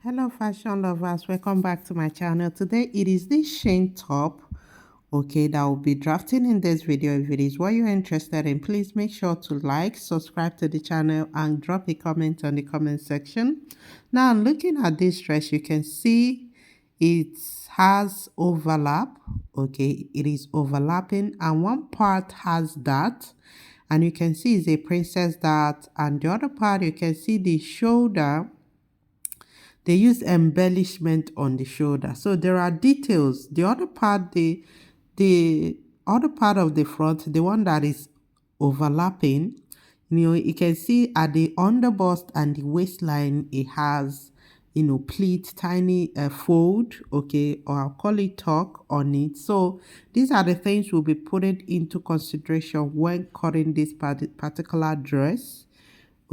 Hello fashion lovers, welcome back to my channel. Today it is this Shein top, okay, that will be drafting in this video. If it is what you're interested in, please make sure to like, subscribe to the channel and drop a comment on the comment section. Now looking at this dress, you can see it has overlap, okay, it is overlapping and one part has that, and you can see it's a princess dart, and the other part you can see the shoulder. They use embellishment on the shoulder, so there are details. The other part, the other part of the front, the one that is overlapping, you can see at the underbust and the waistline, it has, pleat, tiny fold, okay, or I'll call it tuck on it. So these are the things we'll be putting into consideration when cutting this particular dress.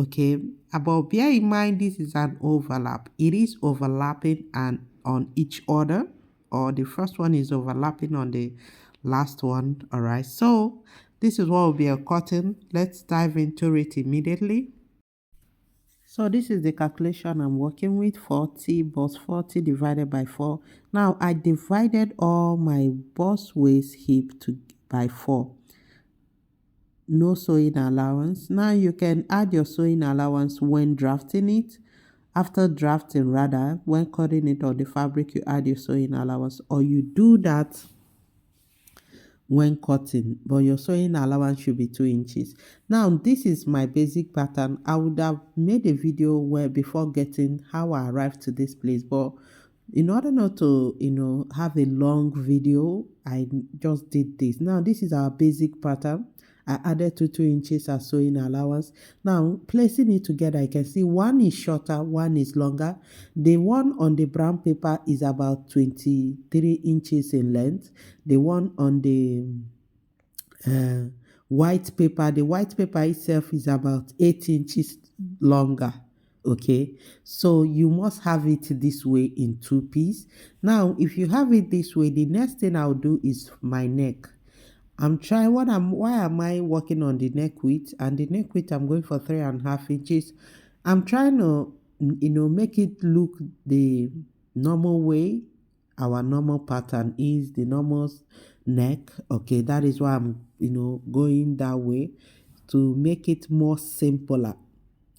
Okay, but bear in mind this is an overlap. It is overlapping and on each other, or the first one is overlapping on the last one. All right, so this is what will be a cutting. Let's dive into it immediately. So this is the calculation I'm working with: 40 bust 40 divided by 4. Now I divided all my bust waist hip by 4. No sewing allowance. Now you can add your sewing allowance when drafting it. After drafting, rather, when cutting it on the fabric, you add your sewing allowance, or you do that when cutting, but your sewing allowance should be 2 inches. Now this is my basic pattern. I would have made a video where before getting how I arrived to this place, but in order not to have a long video, I just did this. Now this is our basic pattern. I added 2 inches as sewing allowance. Now placing it together, I can see one is shorter, one is longer. The one on the brown paper is about 23 inches in length. The one on the white paper, the white paper itself is about 8 inches longer. Okay, so you must have it this way in 2 pieces. Now if you have it this way, the next thing I'll do is my neck. I'm trying why am I working on the neck width? And the neck width, I'm going for 3.5 inches. I'm trying to make it look the normal way. Our normal pattern is the normal neck. Okay, that is why I'm going that way, to make it more simpler.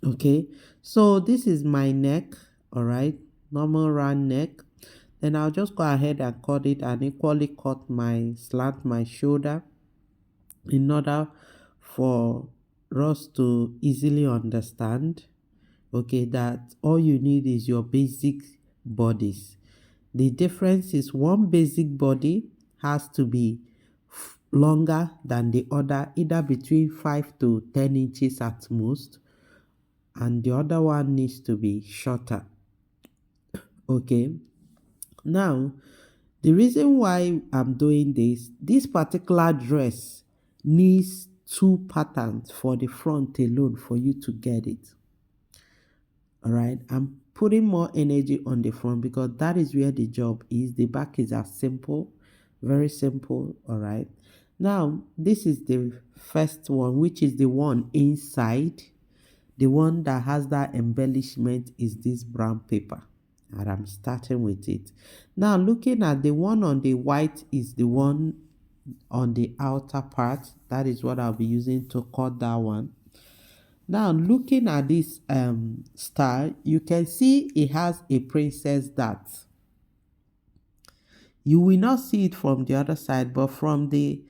Okay, so this is my neck. All right, normal round neck. Then I'll just go ahead and cut it, and equally cut my shoulder, in order for us to easily understand, okay, that all you need is your basic bodies. The difference is one basic body has to be longer than the other, either between 5 to 10 inches at most, and the other one needs to be shorter. Okay, now the reason why I'm doing this particular dress needs 2 patterns for the front alone for you to get it. All right, I'm putting more energy on the front because that is where the job is. The back is as simple, very simple. All right, now this is the first one, which is the one inside. The one that has that embellishment is this brown paper, and I'm starting with it. Now looking at the one on the white is the one on the outer part. That is what I'll be using to cut that one. Now looking at this star, you can see it has a princess dart. You will not see it from the other side, but from the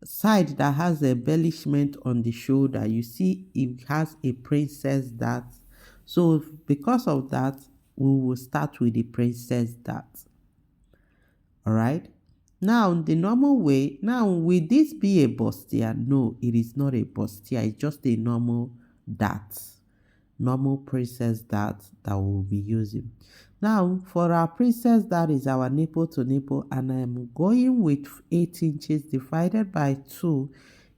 side that has the embellishment on the shoulder, you see it has a princess dart. So because of that, we will start with the princess dart. All right, now the normal way. Now will this be a bustier? No, it is not a bustier. It's just a normal dart, normal princess dart that we'll be using. Now for our princess, that is our nipple to nipple, and I'm going with 8 inches divided by 2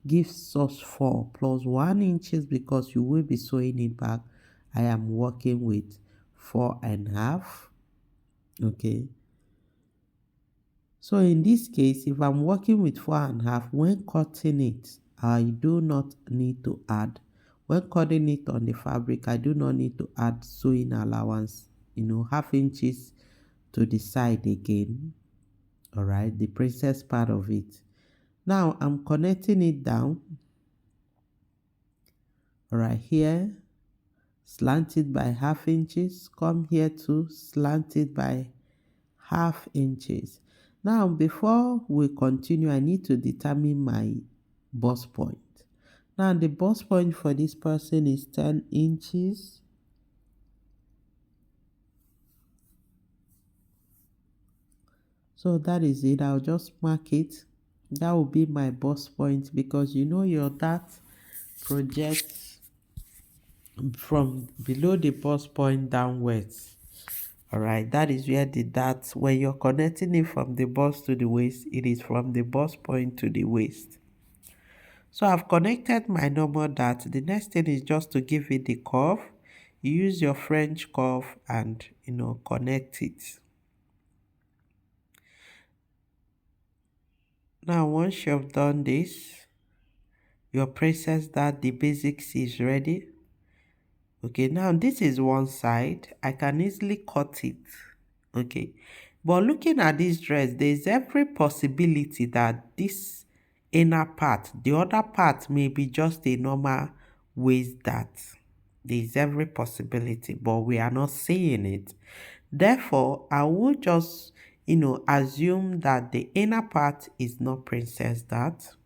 gives us 4 plus 1 inches, because you will be sewing it back. I am working with 4.5. Okay, so in this case, if I'm working with 4.5, when cutting it, I do not need to add. When cutting it on the fabric, I do not need to add sewing allowance half inches to the side again. All right, the princess part of it. Now I'm connecting it down. All right, here, slant it by half inches. Come here to slant it by half inches. Now, before we continue, I need to determine my bust point. Now, the bust point for this person is 10 inches. So that is it. I'll just mark it. That will be my bust point, because your dart projects from below the bust point downwards. All right, that is where the dart, when you're connecting it from the bust to the waist, it is from the bust point to the waist. So I've connected my normal dart. The next thing is just to give it the curve. You use your French curve and connect it. Now once you've done this, your princess dart, the basics is ready. Okay, now this is one side. I can easily cut it. Okay, but looking at this dress, there's every possibility that this inner part, the other part, may be just a normal waist dart. There's every possibility, but we are not seeing it. Therefore, I will just assume that the inner part is not princess dart.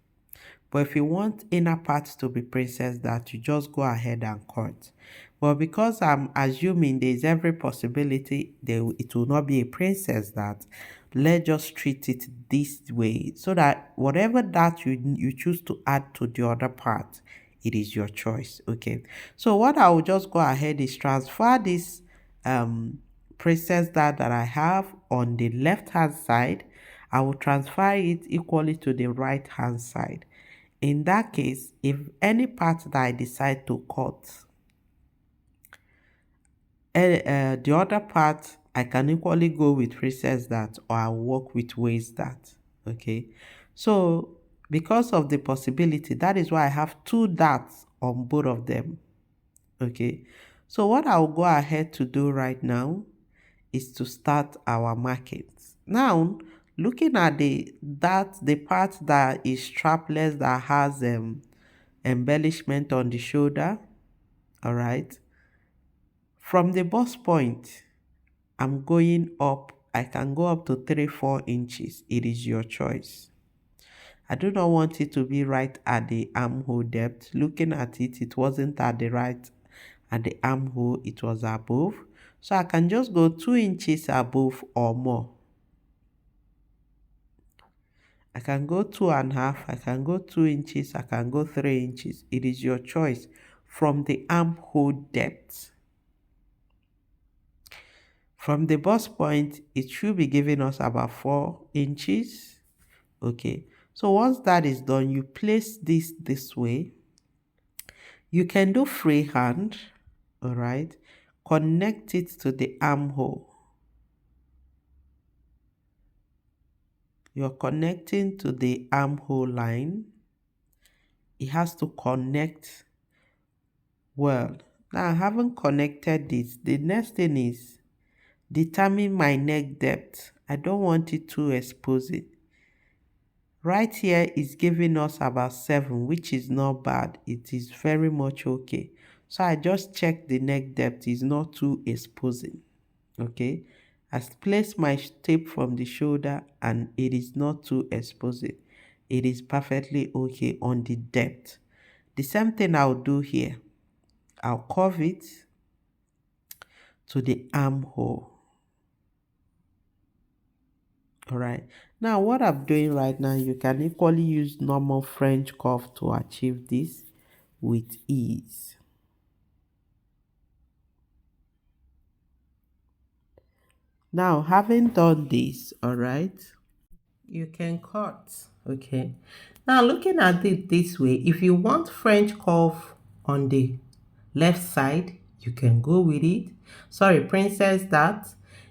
But if you want inner parts to be princess dart, you just go ahead and cut. But because I'm assuming there's every possibility it will not be a princess dart, let's just treat it this way, so that whatever dart you choose to add to the other part, it is your choice. Okay, so what I will just go ahead is transfer this princess dart that I have on the left hand side. I will transfer it equally to the right hand side. In that case, if any part that I decide to cut, the other part, I can equally go with princess dart, or I'll work with waist dart. Okay, so because of the possibility, that is why I have two darts on both of them. Okay, so what I'll go ahead to do right now is to start our markings. Now, looking at the part that is strapless, that has embellishment on the shoulder. All right, from the bust point, I'm going up. I can go up to 3-4 inches. It is your choice. I do not want it to be right at the armhole depth. Looking at it, it wasn't at the armhole, it was above. So I can just go 2 inches above or more. I can go 2.5, I can go 2 inches, I can go 3 inches. It is your choice from the armhole depth. From the bust point, it should be giving us about 4 inches. Okay, so once that is done, you place this way. You can do freehand. All right, connect it to the armhole. You're connecting to the armhole line. It has to connect well. Now I haven't connected this. The next thing is determine my neck depth. I don't want it too exposing. Right here is giving us about 7, which is not bad. It is very much okay. So I just check the neck depth is not too exposing. Okay, I place my tape from the shoulder and it is not too exposing. It is perfectly okay on the depth. The same thing I'll do here. I'll curve it to the armhole. All right, now what I'm doing right now, you can equally use normal French curve to achieve this with ease. Now, having done this, all right, you can cut. Okay, now looking at it this way, if you want French curve on the left side, you can go with it. Sorry, princess dart.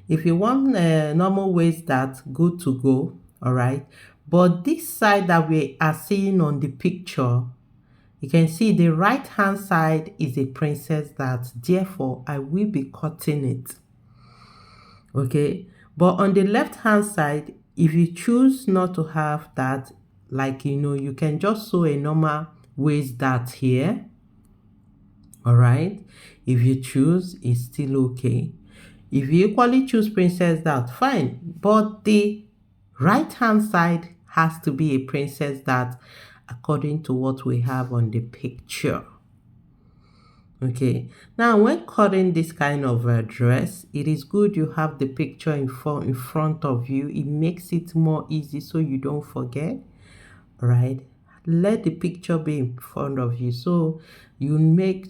If you want a normal waist dart, good to go. All right, but this side that we are seeing on the picture, you can see the right hand side is a princess dart. Therefore, I will be cutting it. Okay, but on the left hand side, if you choose not to have that, like you can just sew a normal waist dart here. All right, if you choose, it's still okay. If you equally choose princess dart, fine, but the right hand side has to be a princess dart according to what we have on the picture. Okay, now when cutting this kind of dress, it is good you have the picture in front of you. It makes it more easy so you don't forget. Right, let the picture be in front of you so you make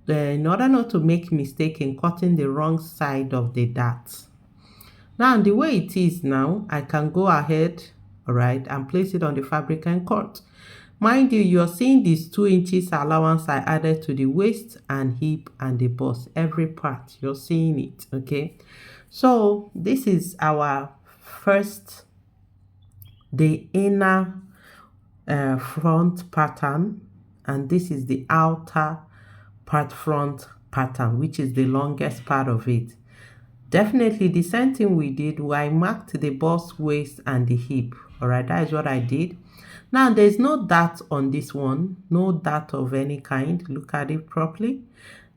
in order not to make mistake in cutting the wrong side of the dart. Now the way it is now, I can go ahead, all right, and place it on the fabric and cut. Mind you, you're seeing these 2 inches allowance I added to the waist and hip and the bust, every part, you're seeing it, okay? So this is our first, the inner front pattern, and this is the outer part front pattern, which is the longest part of it. Definitely the same thing we did, I marked the bust, waist and the hip. All right, that is what I did. Now there's no dart on this one, no dart of any kind. Look at it properly.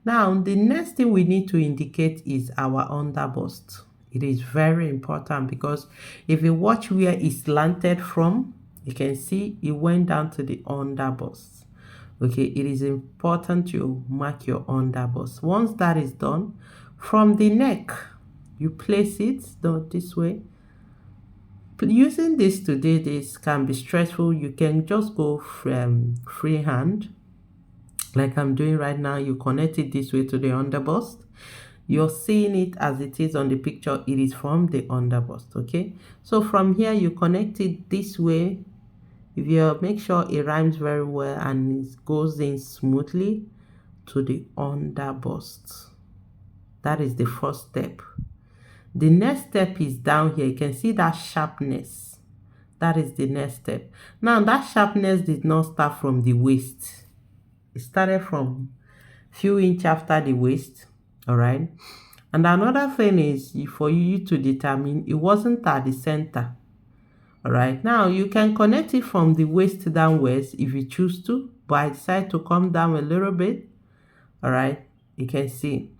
Now the next thing we need to indicate is our under bust. It is very important because if you watch where it's slanted from, you can see it went down to the under bust. Okay, it is important you mark your under bust. Once that is done, from the neck, you place it this way. Using this to do this can be stressful. You can just go from freehand, like I'm doing right now. You connect it this way to the under bust. You're seeing it as it is on the picture. It is from the under bust. Okay, so from here you connect it this way. If you make sure it rhymes very well and it goes in smoothly to the under bust. That is the first step. The next step is down here. You can see that sharpness. That is the next step. Now that sharpness did not start from the waist. It started from few inches after the waist. All right. And another thing is for you to determine it wasn't at the center. All right. Now you can connect it from the waist downwards if you choose to, but I decide to come down a little bit. All right. You can see.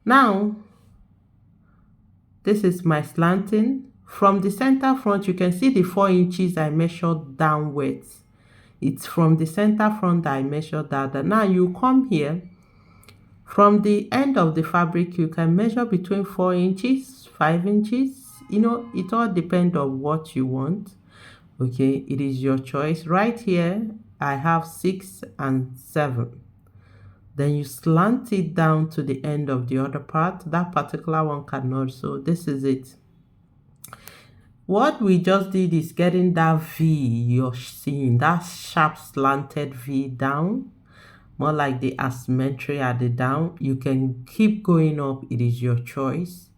Now this is my slanting. From the center front, you can see the 4 inches I measured downwards. It's from the center front that I measured that. Now you come here. From the end of the fabric, you can measure between 4 inches, 5 inches. It all depends on what you want. Okay, it is your choice. Right here, I have 6 and 7. Then you slant it down to the end of the other part. That particular one cannot, so this is it. What we just did is getting that V you're seeing, that sharp slanted V down, more like the asymmetry at the down. You can keep going up, it is your choice.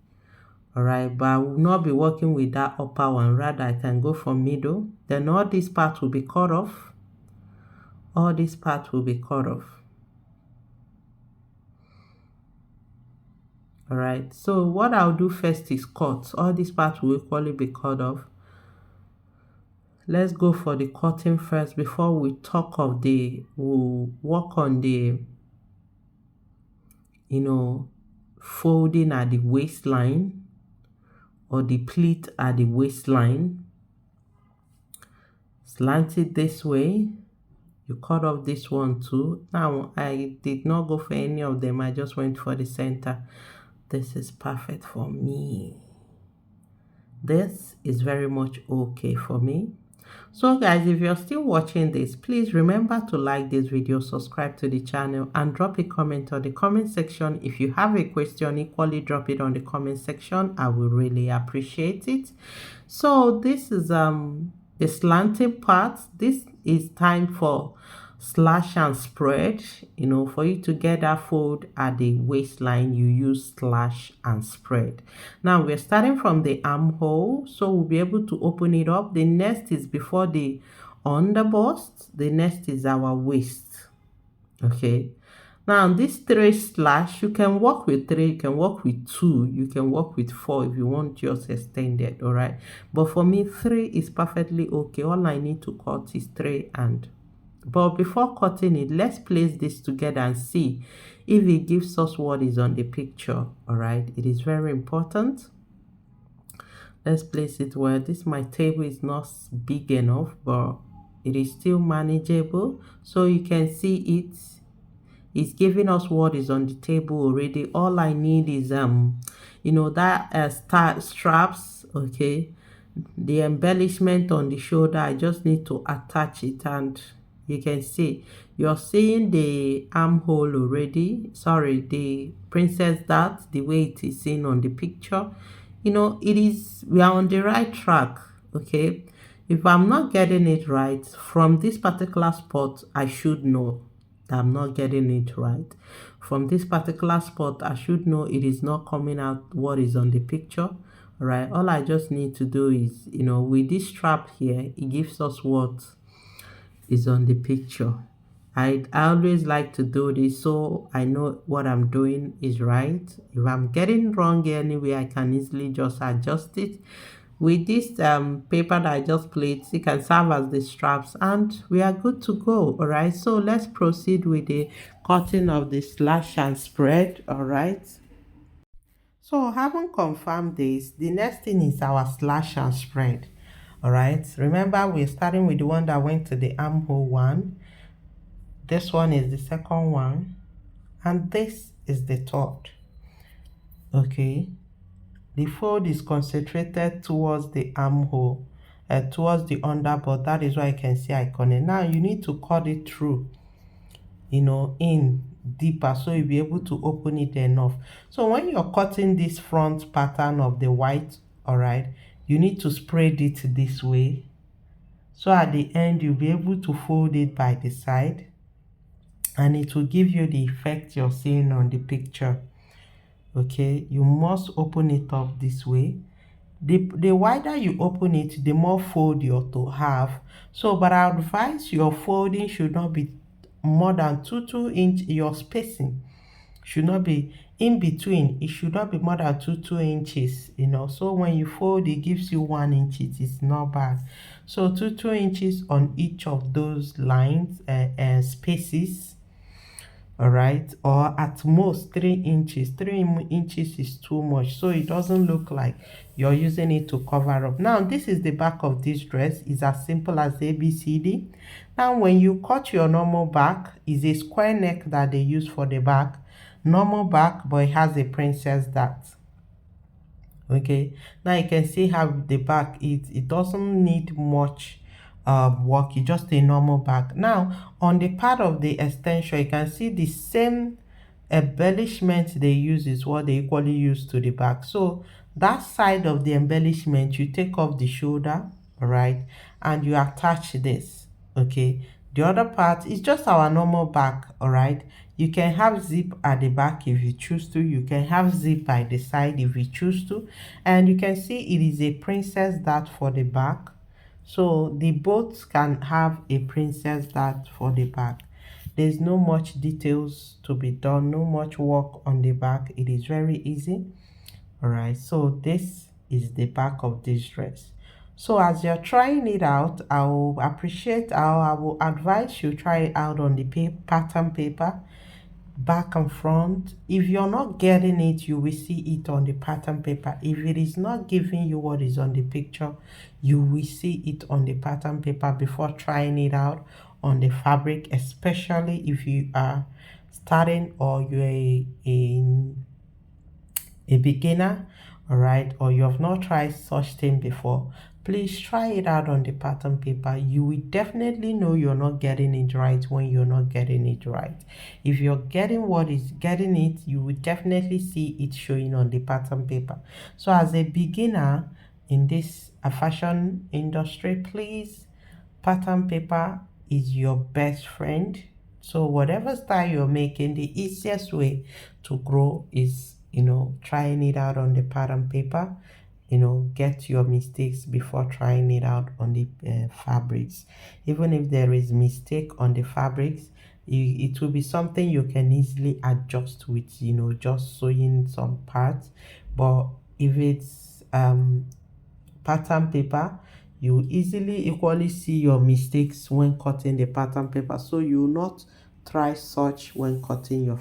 All right, but I will not be working with that upper one. Rather, I can go for middle. Then all this part will be cut off. All this part will be cut off. All right, so what I'll do first is cut. All these parts will equally be cut off. Let's go for the cutting first before we talk of we'll work on the, folding at the waistline or the pleat at the waistline. Slant it this way. You cut off this one too. Now, I did not go for any of them. I just went for the center. This is perfect for me. This is very much okay for me. So guys, if you're still watching this, please remember to like this video, subscribe to the channel, and drop a comment on the comment section. If you have a question, equally drop it on the comment section. I will really appreciate it. So this is the slanting part. This is time for slash and spread. For you to get that fold at the waistline, you use slash and spread. Now we're starting from the armhole, so we'll be able to open it up. The next is before the under bust. The next is our waist. Okay, Now this 3 slash, you can work with 3, you can work with 2, you can work with 4 if you want just extended, all right? But for me, 3 is perfectly okay. All I need to cut is 3 and but before cutting it, let's place this together and see if it gives us what is on the picture, all right? It is very important. Let's place it where this my table is not big enough, but it is still manageable. So you can see it's giving us what is on the table already. All I need is that straps, okay, the embellishment on the shoulder. I just need to attach it, and you can see you're seeing the armhole already, sorry, the princess dart, the way it is seen on the picture. We are on the right track, okay? If I'm not getting it right from this particular spot, I should know that I'm not getting it right. From this particular spot, I should know it is not coming out what is on the picture. All right, all I just need to do is, with this strap here, it gives us what is on the picture. I always like to do this so I know what I'm doing is right. If I'm getting wrong anyway, I can easily just adjust it. With this paper that I just placed, it can serve as the straps and we are good to go. All right, so let's proceed with the cutting of the slash and spread. All right. So having confirmed this, the next thing is our slash and spread. All right, remember we're starting with the one that went to the armhole one. This one is the second one, and this is the third. Okay, the fold is concentrated towards the armhole, towards the underboard. That is why I can see icon. And now you need to cut it through, in deeper so you'll be able to open it enough. So when you're cutting this front pattern of the white, all right, you need to spread it this way. So at the end, you'll be able to fold it by the side and it will give you the effect you're seeing on the picture. Okay, you must open it up this way. The wider you open it, the more fold you're to have. So, but I advise your folding should not be more than 2 inch. Your spacing should not be in between. It should not be more than 2 inches. So when you fold, it gives you 1 inch. It is not bad. So 2 inches on each of those lines and spaces. All right, or at most 3 inches. 3 inches is too much, so it doesn't look like you're using it to cover up. Now this is the back of this dress. It's as simple as ABCD. Now when you cut your normal back, is a square neck that they use for the back, normal back, but it has a princess dart. Okay, now you can see how the back it doesn't need much work. It's just a normal back. Now on the part of the extension, you can see the same embellishment they use is what they equally use to the back. So that side of the embellishment, you take off the shoulder, all right, and you attach this. Okay, the other part is just our normal back. All right, you can have zip at the back if you choose to. You can have zip by the side if you choose to. And you can see it is a princess dart for the back. So the both can have a princess dart for the back. There's no much details to be done, no much work on the back. It is very easy. All right, so this is the back of this dress. So as you're trying it out, I will advise you try it out on the pattern paper, back and front. If you're not getting it, you will see it on the pattern paper. If it is not giving you what is on the picture, you will see it on the pattern paper before trying it out on the fabric, especially if you are starting or you're a beginner, all right, or you have not tried such thing before. Please try it out on the pattern paper. You will definitely know you're not getting it right when you're not getting it right. If you're getting it, you will definitely see it showing on the pattern paper. So as a beginner in this fashion industry, please, pattern paper is your best friend. So whatever style you're making, the easiest way to grow is trying it out on the pattern paper. Get your mistakes before trying it out on the fabrics. Even if there is mistake on the fabrics, it will be something you can easily adjust with, just sewing some parts. But if it's pattern paper, you easily equally see your mistakes when cutting the pattern paper, so you will not try such when cutting your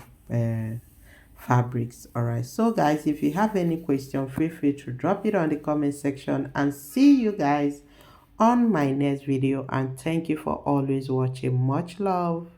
fabrics. All right, so guys, if you have any question, feel free to drop it on the comment section, and see you guys on my next video. And thank you for always watching. Much love.